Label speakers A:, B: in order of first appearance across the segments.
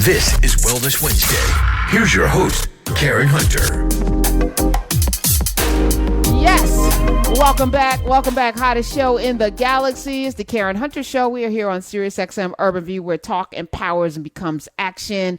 A: This is Wellness Wednesday. Here's your host, Karen Hunter.
B: Yes, welcome back. Welcome back. Hottest show in the galaxy is the Karen Hunter Show. We are here on SiriusXM Urban View, where talk empowers and becomes action.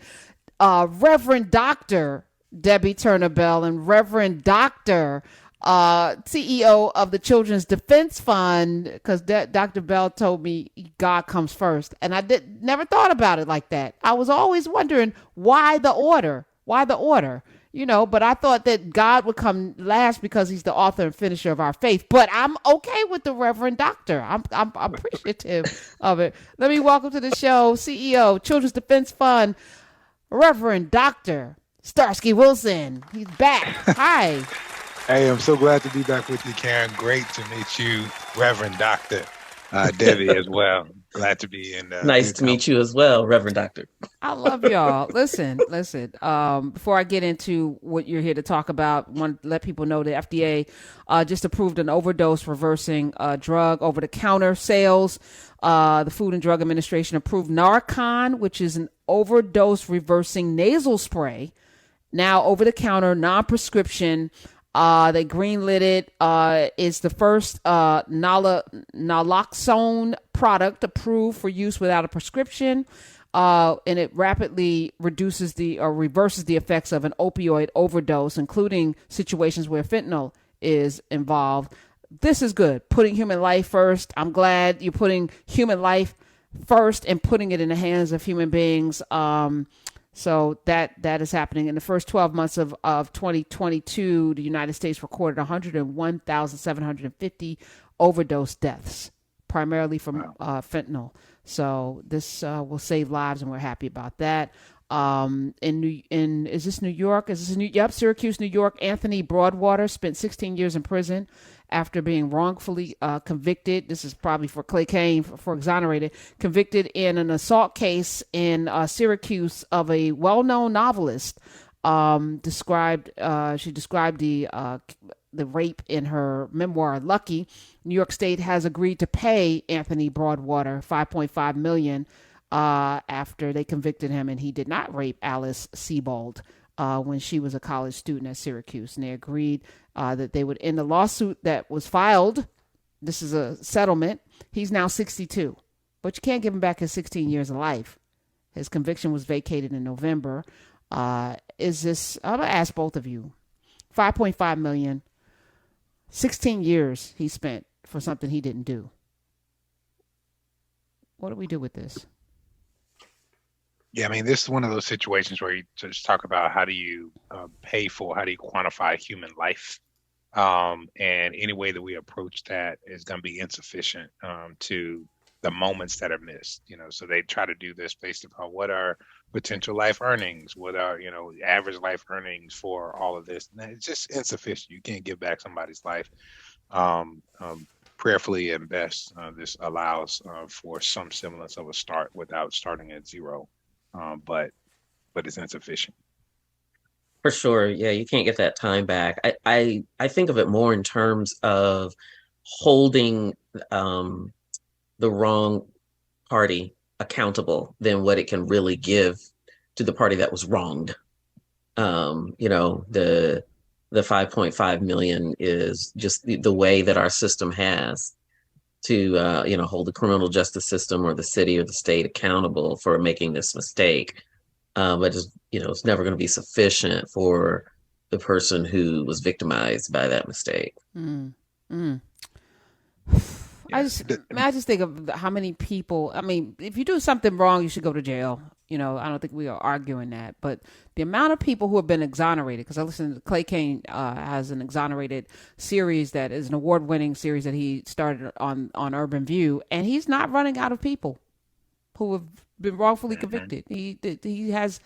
B: Reverend Dr. Debbie Turner Bell and Reverend Dr. CEO of the Children's Defense Fund, because Dr. Bell told me God comes first, and I never thought about it like that. I was always wondering why the order, but I thought that God would come last because he's the author and finisher of our faith. But I'm okay with the Reverend Doctor. I'm appreciative of it. Let me welcome to the show CEO, Children's Defense Fund, Reverend Dr. Starsky Wilson. He's back. Hi.
C: Hey, I'm so glad to be back with you, Karen. Great to meet you, Reverend Dr. Debbie, as well. Glad to be in.
D: Nice to meet you as well, Reverend Doctor.
B: I love y'all. Listen. Before I get into what you're here to talk about, I want to let people know the FDA just approved an overdose reversing drug over-the-counter sales. The Food and Drug Administration approved Narcan, which is an overdose reversing nasal spray, now over-the-counter, non-prescription. They greenlit it. It's the first naloxone product approved for use without a prescription, and it rapidly reverses the effects of an opioid overdose, including situations where fentanyl is involved. This is good. Putting human life first. I'm glad you're putting human life first and putting it in the hands of human beings. So that is happening. In the first 12 months of 2022, the United States recorded 101,750 overdose deaths, primarily from fentanyl. So this will save lives, and we're happy about that. Is this New York? Syracuse, New York. Anthony Broadwater spent 16 years in prison after being wrongfully convicted. This is probably for Clay Kane, for exonerated, convicted in an assault case in Syracuse of a well-known novelist. She described the rape in her memoir, Lucky. New York State has agreed to pay Anthony Broadwater $5.5 million after they convicted him, and he did not rape Alice Sebold when she was a college student at Syracuse. And they agreed that they would end the lawsuit that was filed. This is a settlement. He's now 62, but you can't give him back his 16 years of life. His conviction was vacated in November. I'm going to ask both of you, $5.5 million, 16 years he spent for something he didn't do. What do we do with this?
C: Yeah, I mean, this is one of those situations where you just talk about how do you quantify human life? And any way that we approach that is going to be insufficient to the moments that are missed. So they try to do this based upon what are potential life earnings, what are, average life earnings for all of this. And it's just insufficient. You can't give back somebody's life. Prayerfully and best, this allows for some semblance of a start without starting at zero. But it's insufficient.
D: For sure. Yeah, you can't get that time back. I think of it more in terms of holding the wrong party accountable than what it can really give to the party that was wronged. The 5.5 million is just the way that our system has to hold the criminal justice system or the city or the state accountable for making this mistake. But it's never going to be sufficient for the person who was victimized by that mistake.
B: I just think of how many people. I mean, if you do something wrong, you should go to jail. I don't think we are arguing that. But the amount of people who have been exonerated, because I listen to Clay Kane has an exonerated series that is an award-winning series that he started on Urban View, and he's not running out of people who have been wrongfully convicted. He has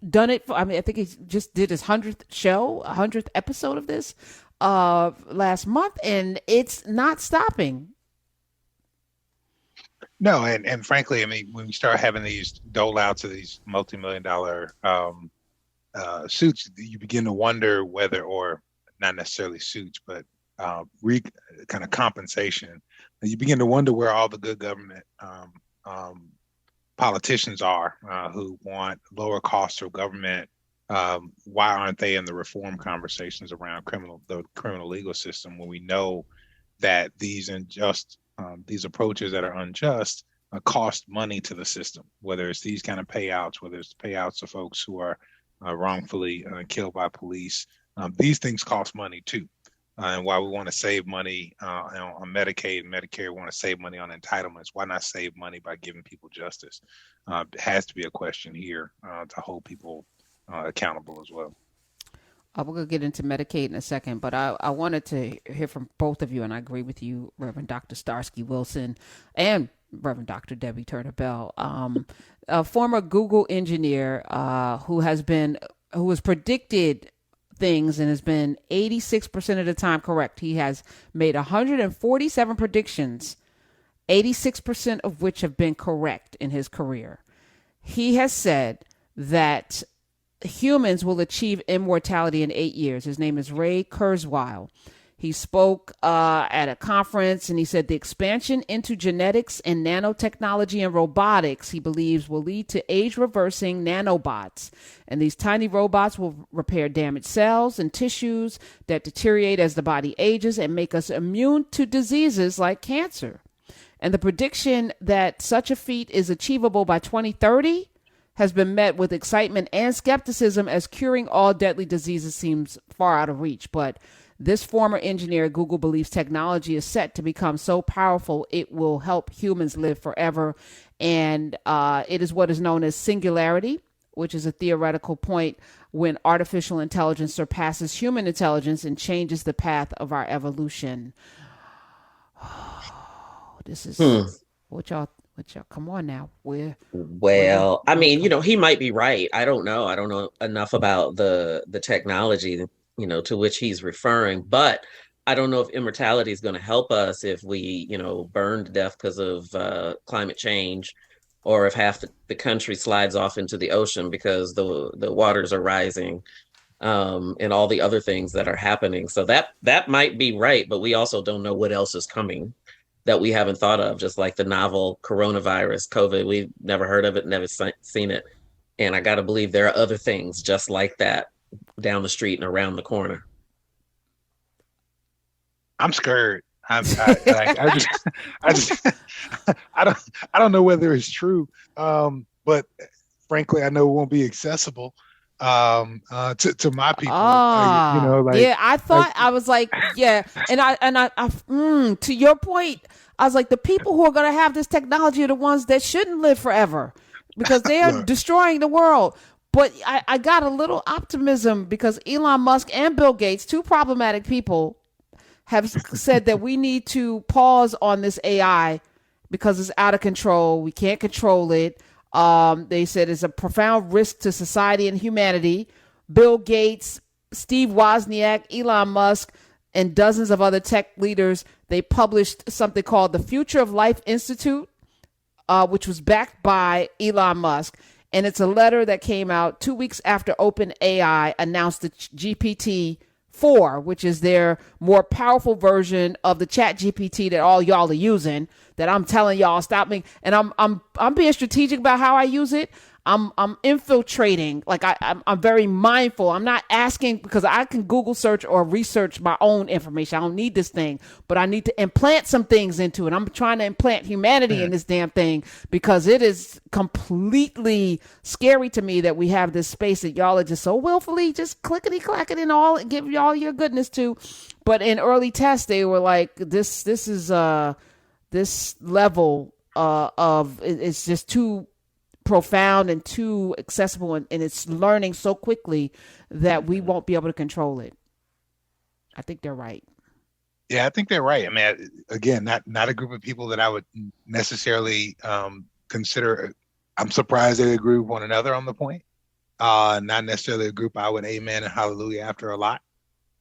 B: done it. I think he just did his 100th episode of this last month, and it's not stopping.
C: No, and frankly, I mean, when we start having these dole outs of these multi-million-dollar suits, you begin to wonder whether, or not necessarily suits, but kind of compensation. And you begin to wonder where all the good government politicians are, who want lower costs of government. Why aren't they in the reform conversations around the criminal legal system when we know that these approaches that are unjust cost money to the system, whether it's these kind of payouts, whether it's payouts to folks who are wrongfully killed by police. These things cost money too. And while we want to save money on Medicaid and Medicare, we want to save money on entitlements. Why not save money by giving people justice? It has to be a question here to hold people accountable as well.
B: We're going to get into Medicaid in a second, but I wanted to hear from both of you, and I agree with you, Reverend Dr. Starsky Wilson and Reverend Dr. Debbie Turner Bell, a former Google engineer who has predicted things and has been 86% of the time correct. He has made 147 predictions, 86% of which have been correct in his career. He has said that humans will achieve immortality in 8 years. His name is Ray Kurzweil. He spoke at a conference, and he said the expansion into genetics and nanotechnology and robotics, he believes, will lead to age-reversing nanobots. And these tiny robots will repair damaged cells and tissues that deteriorate as the body ages and make us immune to diseases like cancer. And the prediction that such a feat is achievable by 2030 has been met with excitement and skepticism, as curing all deadly diseases seems far out of reach. But this former engineer at Google believes technology is set to become so powerful it will help humans live forever. And it is what is known as singularity, which is a theoretical point when artificial intelligence surpasses human intelligence and changes the path of our evolution. This is what y'all, come on now.
D: Well, I mean, he might be right. I don't know. I don't know enough about the technology, to which he's referring, but I don't know if immortality is going to help us if we, burn to death because of climate change, or if half the country slides off into the ocean because the waters are rising, and all the other things that are happening. So that might be right, but we also don't know what else is coming that we haven't thought of, just like the novel coronavirus, COVID. We've never heard of it, never seen it. And I got to believe there are other things just like that down the street and around the corner.
C: I'm scared. I don't know whether it's true, but frankly, I know it won't be accessible to my people.
B: I thought I was like, yeah, and I to your point, I was like, the people who are going to have this technology are the ones that shouldn't live forever because they are destroying the world. But I got a little optimism because Elon Musk and Bill Gates, two problematic people, have said that we need to pause on this AI because it's out of control. We can't control it. They said it's a profound risk to society and humanity. Bill Gates, Steve Wozniak, Elon Musk, and dozens of other tech leaders, they published something called the Future of Life Institute, which was backed by Elon Musk. And it's a letter that came out 2 weeks after OpenAI announced the GPT-4, which is their more powerful version of the Chat GPT that all y'all are using. That I'm telling y'all stop me. And I'm being strategic about how I use it. I'm infiltrating. Like I'm very mindful. I'm not asking because I can Google search or research my own information. I don't need this thing, but I need to implant some things into it. I'm trying to implant humanity in this damn thing because it is completely scary to me that we have this space that y'all are just so willfully just clickety clackety and all and give y'all your goodness to. But in early tests, they were like, this is this level of it's just too profound and too accessible, and it's learning so quickly that we won't be able to control it. I think they're right.
C: Yeah, I think they're right. I mean, again, not a group of people that I would necessarily consider. I'm surprised they agree with one another on the point. Not necessarily a group I would amen and hallelujah after a lot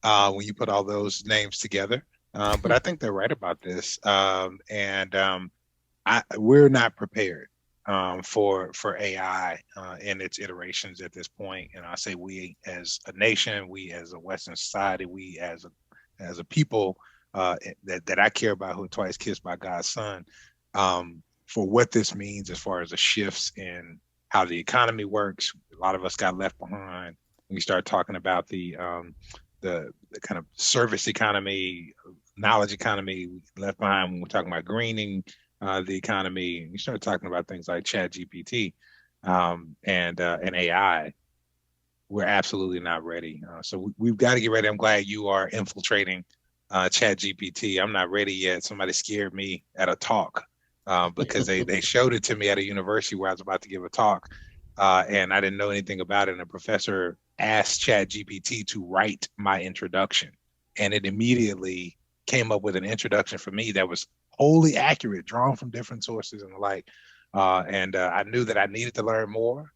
C: when you put all those names together. But I think they're right about this, we're not prepared for AI in its iterations at this point. And I say we as a nation, we as a Western society, we as a people that I care about, who are twice kissed by God's son. for what this means as far as the shifts in how the economy works. A lot of us got left behind. We start talking about the kind of service economy, knowledge economy, we left behind when we're talking about greening the economy. We start talking about things like Chat GPT and AI. We're absolutely not ready. So we've got to get ready. I'm glad you are infiltrating Chat GPT. I'm not ready yet. Somebody scared me at a talk because they showed it to me at a university where I was about to give a talk, and I didn't know anything about it. And a professor asked Chat GPT to write my introduction, and it immediately came up with an introduction for me that was wholly accurate, drawn from different sources and the like. And I knew that I needed to learn more.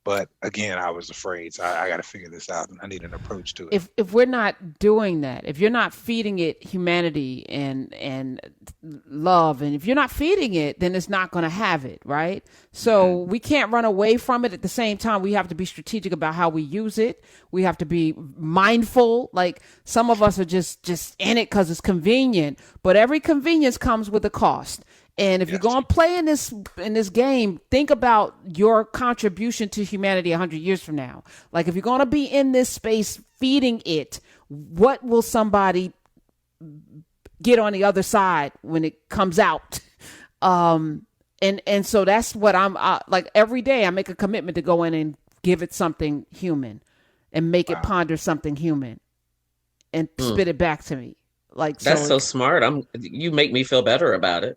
C: But again, I was afraid. So I got to figure this out. I need an approach to it.
B: If we're not doing that, if you're not feeding it humanity and love, and if you're not feeding it, then it's not going to have it, right? So we can't run away from it. At the same time, we have to be strategic about how we use it. We have to be mindful. Like some of us are just in it because it's convenient, but every convenience comes with a cost. And if you're going to play in this game, think about your contribution to humanity 100 years from now. Like if you're going to be in this space feeding it, what will somebody get on the other side when it comes out? And so that's what I'm like every day I make a commitment to go in and give it something human and make it ponder something human and spit it back to me. Like
D: that's so smart. You make me feel better about it.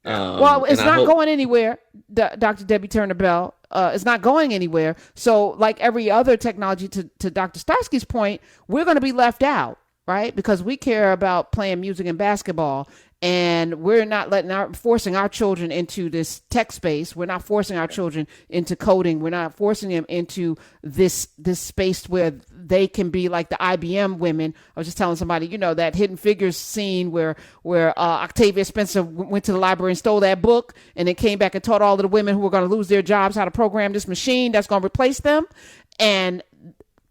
B: Well, it's not going anywhere, Dr. Debbie Turner Bell. It's not going anywhere. So like every other technology, to Dr. Starsky's point, we're going to be left out, right? Because we care about playing music and basketball, and we're not forcing our children into this tech space. We're not forcing our children into coding. We're not forcing them into this space where they can be like the IBM women. I was just telling somebody, that Hidden Figures scene where Octavia Spencer went to the library and stole that book, and then came back and taught all of the women who were going to lose their jobs how to program this machine that's going to replace them. And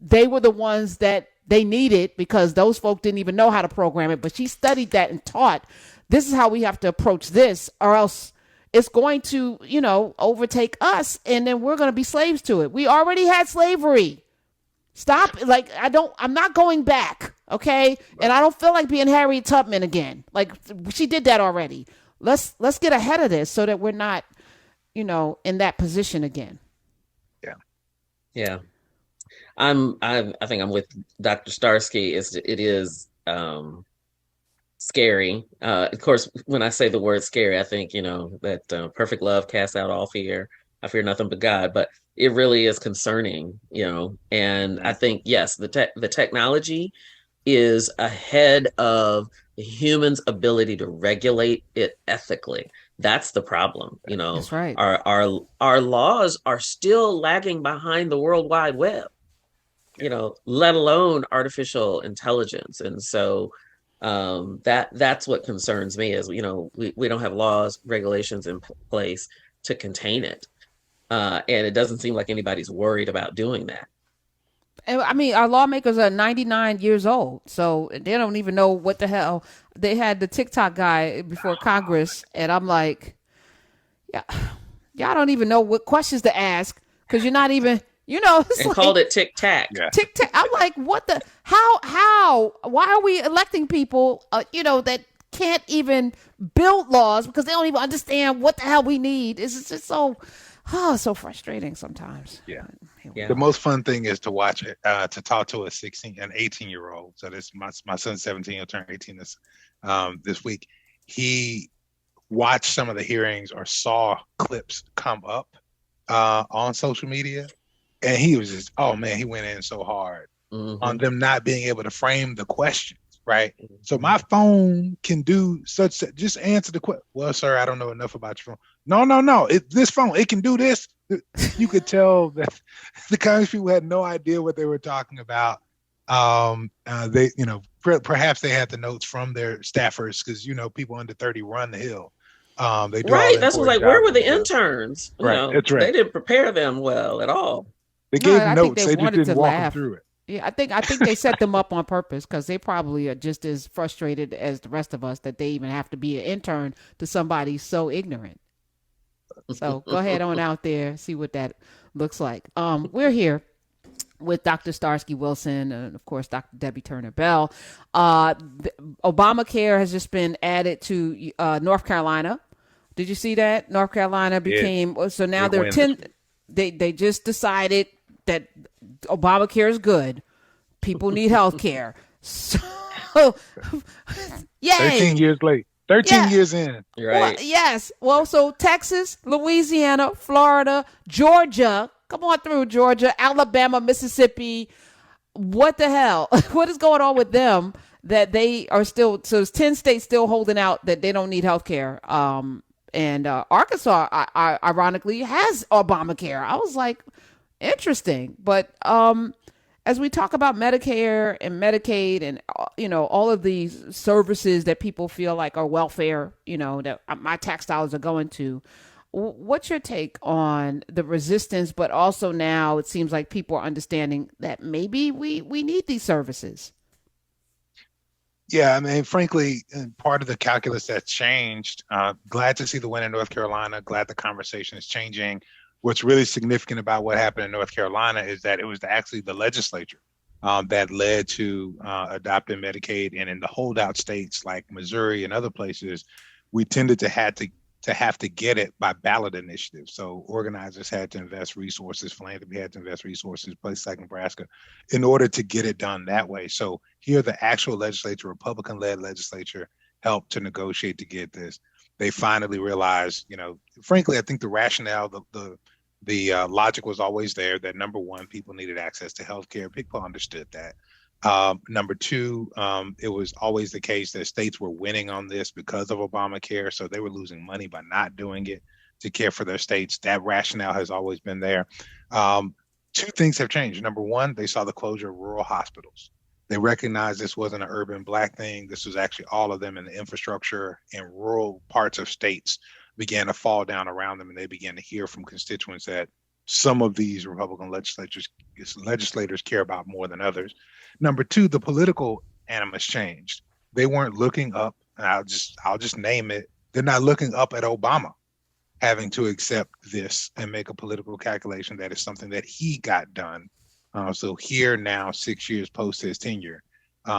B: they were the ones that they needed because those folk didn't even know how to program it. But she studied that and taught. This is how we have to approach this, or else it's going to, overtake us, and then we're going to be slaves to it. We already had slavery. Stop. Like, I'm not going back. Okay. And I don't feel like being Harriet Tubman again. Like she did that already. Let's get ahead of this so that we're not, in that position again.
C: Yeah.
D: Yeah. I think I'm with Dr. Starsky. It is scary. Of course, when I say the word scary, I think, that perfect love casts out all fear. I fear nothing but God, but it really is concerning, and I think, yes, the technology is ahead of the human's ability to regulate it ethically. That's the problem.
B: That's right.
D: Our laws are still lagging behind the World Wide Web, let alone artificial intelligence. And so that's what concerns me is, we don't have laws, regulations in place to contain it. And it doesn't seem like anybody's worried about doing that.
B: I mean, our lawmakers are 99 years old, so they don't even know what the hell. They had the TikTok guy before Congress, and I'm like, yeah, y'all don't even know what questions to ask because you're not even, it's
D: and
B: like,
D: called it tic tac.
C: Yeah.
B: Tic tac. I'm like, what the? How? Why are we electing people? That can't even build laws because they don't even understand what the hell we need. It's just so frustrating sometimes.
C: Yeah.
D: Yeah.
C: The most fun thing is to watch it, to talk to an 18-year-old. So this my son's 17. He'll turn 18 this week. He watched some of the hearings or saw clips come up on social media, and he was just, oh man, he went in so hard on them not being able to frame the questions. Right. So my phone can do just answer the question. Well, sir, I don't know enough about your phone. No. This phone, it can do this. You could tell that the Congress people had no idea what they were talking about. They, perhaps they had the notes from their staffers because, people under 30 run the Hill. They do
D: right. That's what's like, where were the interns?
C: Right. That's right.
D: They didn't prepare them well at all.
C: They gave notes. They just didn't walk them through it.
B: Yeah, I think they set them up on purpose because they probably are just as frustrated as the rest of us that they even have to be an intern to somebody so ignorant. So go ahead on out there, see what that looks like. We're here with Dr. Starsky Wilson and, of course, Dr. Debbie Turner Bell. Obamacare has just been added to North Carolina. Did you see that? North Carolina became, so now there are 10, they just decided that Obamacare is good. People need health care. So, yay.
C: 13 years late. 13 years in.
D: Right.
B: Well, yes. Well, so Texas, Louisiana, Florida, Georgia, come on through, Georgia, Alabama, Mississippi. What the hell? What is going on with them that they are still, so it's 10 states still holding out that they don't need health care. And Arkansas, ironically, has Obamacare. I was like, interesting. But as we talk about Medicare and Medicaid and, all of these services that people feel like are welfare, that my tax dollars are going to, what's your take on the resistance, but also now it seems like people are understanding that maybe we need these services?
C: Yeah, I mean, frankly, part of the calculus that's changed. Glad to see the win in North Carolina. Glad the conversation is changing. What's really significant about what happened in North Carolina is that it was actually the legislature that led to adopting Medicaid. And in the holdout states like Missouri and other places, we tended to have to get it by ballot initiative. So organizers had to invest resources, philanthropy had to invest resources, places like Nebraska, in order to get it done that way. So here, the actual legislature, Republican-led legislature, helped to negotiate to get this. They finally realized, frankly, I think the rationale, the logic was always there that number one, people needed access to healthcare. People understood that. Number two, it was always the case that states were winning on this because of Obamacare. So they were losing money by not doing it to care for their states. That rationale has always been there. Two things have changed. Number one, they saw the closure of rural hospitals. They recognized this wasn't an urban Black thing. This was actually all of them, in the infrastructure in rural parts of states began to fall down around them. And they began to hear from constituents that some of these Republican legislators care about more than others. Number two, the political animus changed. They weren't looking up, and I'll just name it. They're not looking up at Obama having to accept this and make a political calculation that is something that he got done. So here now, 6 years post his tenure,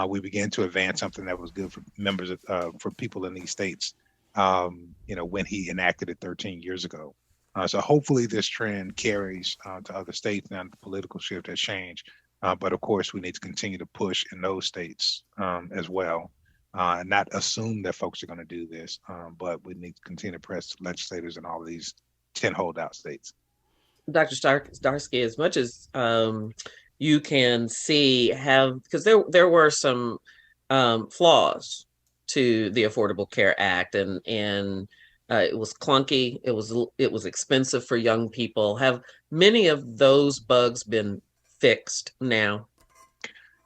C: we began to advance something that was good for members for people in these states. When he enacted it 13 years ago. So hopefully this trend carries to other states. Now the political shift has changed. But of course, we need to continue to push in those states as well, and not assume that folks are going to do this. But we need to continue to press legislators in all of these 10 holdout states.
D: Dr. Starsky, as much as you can see, because there were some flaws to the Affordable Care Act, and it was clunky. It was expensive for young people. Have many of those bugs been fixed now?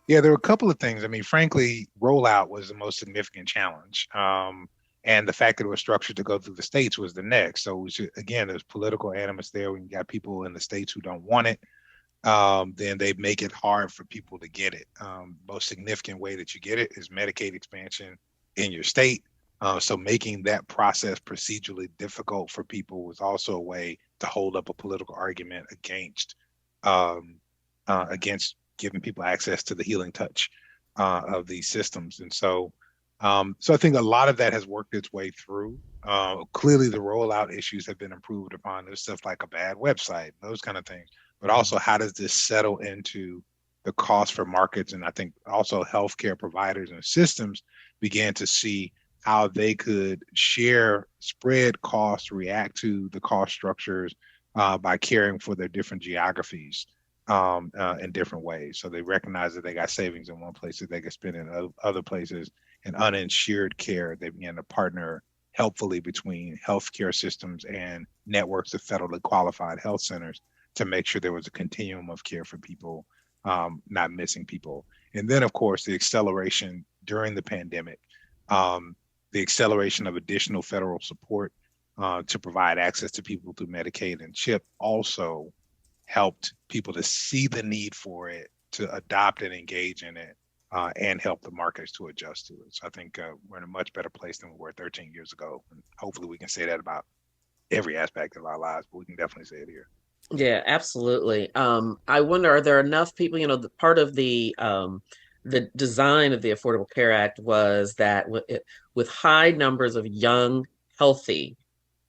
C: Yeah, there were a couple of things. I mean, frankly, rollout was the most significant challenge. And the fact that it was structured to go through the states was the next. So again, there's political animus there. When you got people in the states who don't want it, then they make it hard for people to get it. Most significant way that you get it is Medicaid expansion in your state. So making that process procedurally difficult for people was also a way to hold up a political argument against giving people access to the healing touch of these systems. And so I think a lot of that has worked its way through. Clearly, the rollout issues have been improved upon. There's stuff like a bad website, those kind of things. But also, how does this settle into the cost for markets? And I think also healthcare providers and systems began to see how they could spread costs, react to the cost structures by caring for their different geographies in different ways. So they recognize that they got savings in one place that they could spend in other places. And uninsured care, they began to partner helpfully between healthcare systems and networks of federally qualified health centers to make sure there was a continuum of care for people, not missing people. And then, of course, the acceleration during the pandemic, the acceleration of additional federal support to provide access to people through Medicaid and CHIP also helped people to see the need for it, to adopt and engage in it, and help the markets to adjust to it. So I think we're in a much better place than we were 13 years ago. And hopefully we can say that about every aspect of our lives, but we can definitely say it here.
D: Yeah, absolutely. I wonder, are there enough people, part of the design of the Affordable Care Act was that with high numbers of young, healthy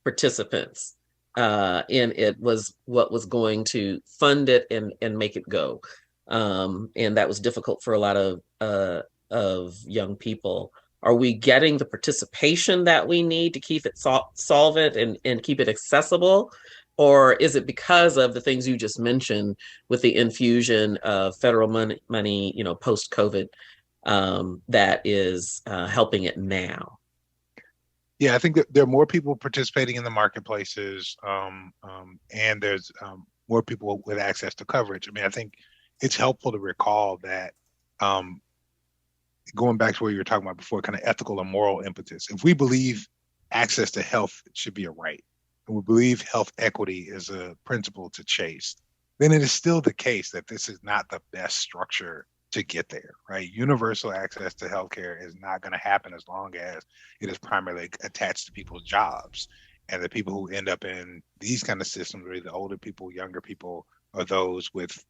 D: participants in it was what was going to fund it and make it go. And that was difficult for a lot of young people. Are we getting the participation that we need to keep it solvent and keep it accessible? Or is it because of the things you just mentioned with the infusion of federal money, post-COVID, that is helping it now?
C: Yeah, I think that there are more people participating in the marketplaces, and there's more people with access to coverage. I mean, I think it's helpful to recall that going back to what you were talking about before, kind of ethical and moral impetus. If we believe access to health should be a right, and we believe health equity is a principle to chase, then it is still the case that this is not the best structure to get there, right? Universal access to healthcare is not going to happen as long as it is primarily attached to people's jobs. And the people who end up in these kind of systems are either older people, younger people, or those with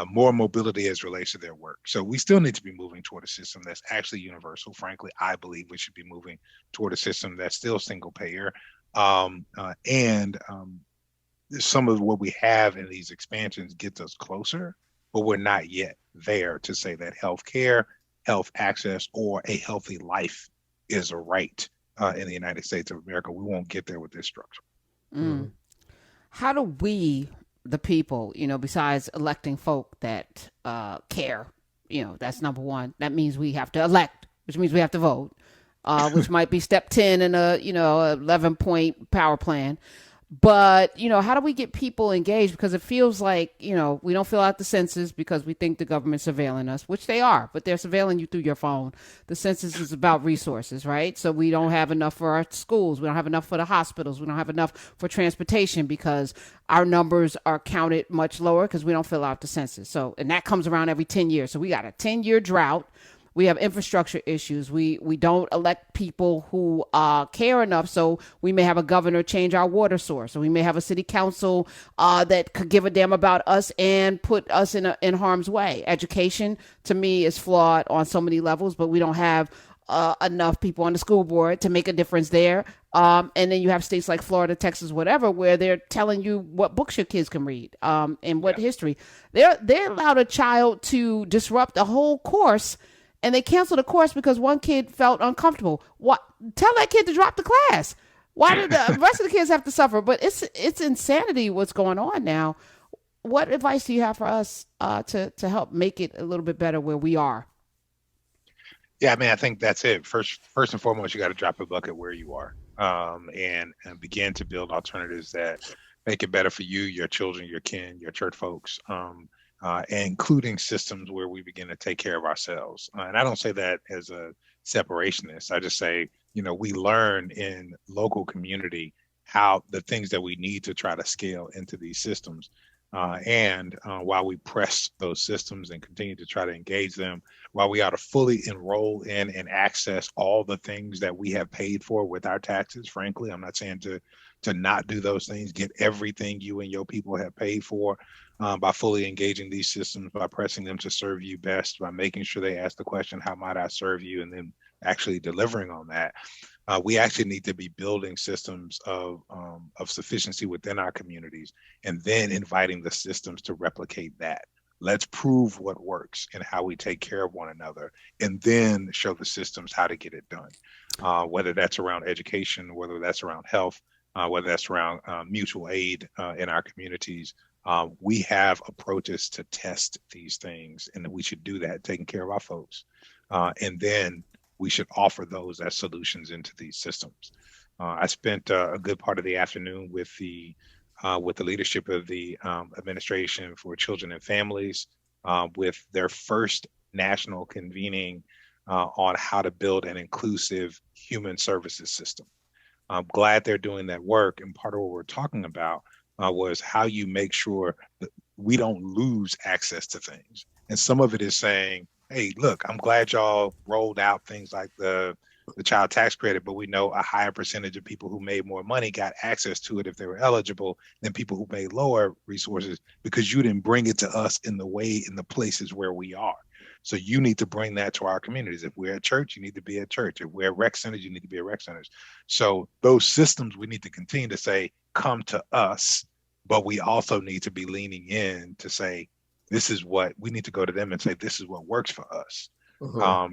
C: more mobility as relates to their work. So we still need to be moving toward a system that's actually universal. Frankly, I believe we should be moving toward a system that's still single payer. And some of what we have in these expansions gets us closer, but we're not yet there to say that healthcare, health access, or a healthy life is a right in the United States of America. We won't get there with this structure.
B: Mm. How do we, the people, besides electing folk that care, that's number one. That means we have to elect, which means we have to vote, which might be step 10 in a 11-point power plan. But, how do we get people engaged? Because it feels like, we don't fill out the census because we think the government's surveilling us, which they are, but they're surveilling you through your phone. The census is about resources, right? So we don't have enough for our schools. We don't have enough for the hospitals. We don't have enough for transportation because our numbers are counted much lower because we don't fill out the census. So, and that comes around every 10 years. So we got a 10-year drought. We have infrastructure issues. We don't elect people who care enough. So we may have a governor change our water source, or we may have a city council that could give a damn about us and put us in harm's way. Education, to me, is flawed on so many levels, but we don't have enough people on the school board to make a difference there. And then you have states like Florida, Texas, whatever, where they're telling you what books your kids can read and what history. They allowed a child to disrupt the whole course. And they canceled the course because one kid felt uncomfortable. What? Tell that kid to drop the class. Why did the rest of the kids have to suffer? But it's insanity what's going on now. What advice do you have for us to help make it a little bit better where we are?
C: Yeah, I mean, I think that's it. First and foremost, you got to drop a bucket where you are, and begin to build alternatives that make it better for you, your children, your kin, your church folks. Including systems where we begin to take care of ourselves. And I don't say that as a separationist. I just say, we learn in local community how the things that we need to try to scale into these systems. And while we press those systems and continue to try to engage them, while we ought to fully enroll in and access all the things that we have paid for with our taxes, frankly, I'm not saying to not do those things, get everything you and your people have paid for, by fully engaging these systems, by pressing them to serve you best, by making sure they ask the question, how might I serve you? And then actually delivering on that. We actually need to be building systems of sufficiency within our communities and then inviting the systems to replicate that. Let's prove what works and how we take care of one another, and then show the systems how to get it done. Whether that's around education, whether that's around health, whether that's around mutual aid in our communities. We have approaches to test these things, and we should do that, taking care of our folks. And then we should offer those as solutions into these systems. I spent a good part of the afternoon with the leadership of the Administration for Children and Families, with their first national convening on how to build an inclusive human services system. I'm glad they're doing that work. And part of what we're talking about was how you make sure that we don't lose access to things. And some of it is saying, hey, look, I'm glad y'all rolled out things like the the child tax credit, but we know a higher percentage of people who made more money got access to it if they were eligible than people who made lower resources, because you didn't bring it to us in the places where we are. So you need to bring that to our communities. If we're at church, you need to be at church. If we're at rec centers, you need to be at rec centers. So those systems, we need to continue to say, come to us, but we also need to be leaning in to say, this is what we need to go to them and say, this is what works for us.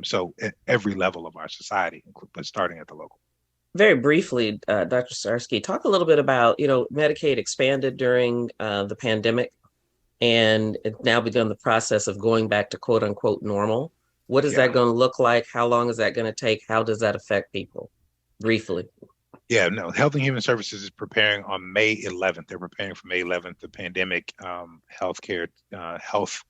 C: So at every level of our society, but starting at the local.
D: Very briefly, Dr. Starsky, talk a little bit about, Medicaid expanded during the pandemic, and it's now begun the process of going back to quote unquote normal. What is that going to look like? How long is that going to take? How does that affect people? Briefly.
C: Yeah, no, Health and Human Services is preparing on May 11th. They're preparing for May 11th, the pandemic healthcare health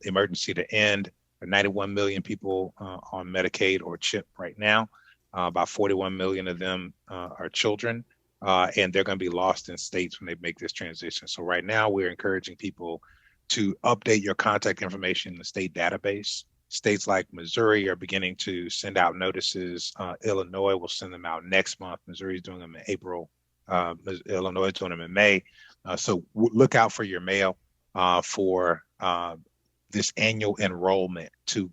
C: emergency to end. 91 million people on Medicaid or CHIP right now. About 41 million of them are children, and they're going to be lost in states when they make this transition. So right now, we're encouraging people to update your contact information in the state database. States like Missouri are beginning to send out notices. Illinois will send them out next month. Missouri is doing them in April. Illinois is doing them in May. So look out for your mail for this annual enrollment to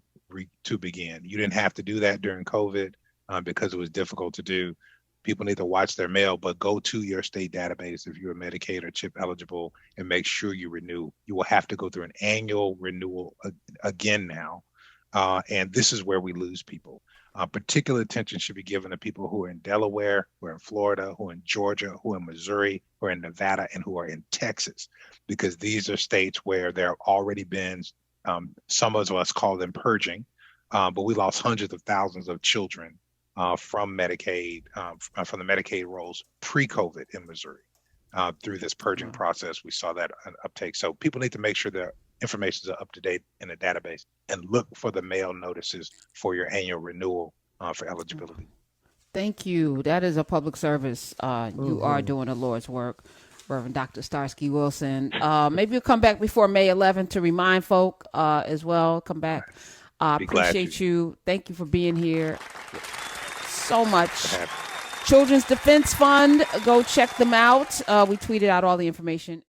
C: begin. You didn't have to do that during COVID because it was difficult to do. People need to watch their mail, but go to your state database if you're Medicaid or CHIP eligible and make sure you renew. You will have to go through an annual renewal again now. And this is where we lose people. Particular attention should be given to people who are in Delaware, who are in Florida, who are in Georgia, who are in Missouri, who are in Nevada, and who are in Texas, because these are states where there have already been, some of us call them purging, but we lost hundreds of thousands of children from Medicaid, from the Medicaid rolls pre-COVID in Missouri. Through this purging process, we saw that uptake. So people need to make sure their information is up to date in the database and look for the mail notices for your annual renewal for eligibility.
B: Thank you. That is a public service. You are doing the Lord's work, Reverend Dr. Starsky Wilson. Maybe you'll come back before May 11th to remind folk as well. Come back. Appreciate you. Thank you for being here so much. Children's Defense Fund, go check them out. We tweeted out all the information.